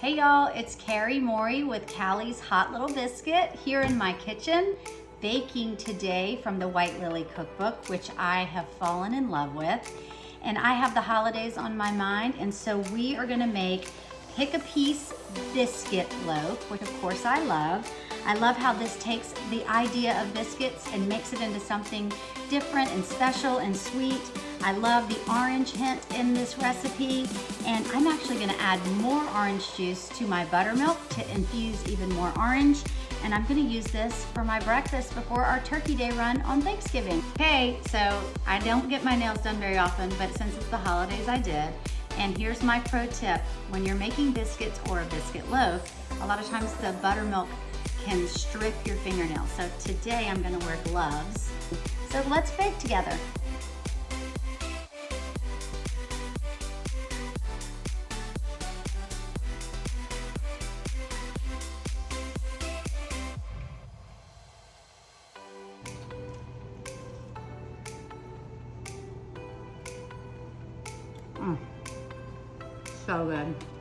Hey y'all, it's Carrie Morey with Callie's Hot Little Biscuit here in my kitchen, baking today from the White Lily Cookbook, which I have fallen in love with. And I have the holidays on my mind, and so we are gonna make Pick-a-Piece Biscuit Loaf, which of course I love. I love how this takes the idea of biscuits and makes it into something different and special and sweet. I love the orange hint in this recipe, and I'm actually gonna add more orange juice to my buttermilk to infuse even more orange. And I'm gonna use this for my breakfast before our turkey day run on Thanksgiving. Okay, so I don't get my nails done very often, but since it's the holidays, I did. And here's my pro tip. When you're making biscuits or a biscuit loaf, a lot of times the buttermilk can strip your fingernails. So today I'm gonna wear gloves. So let's bake together. So good.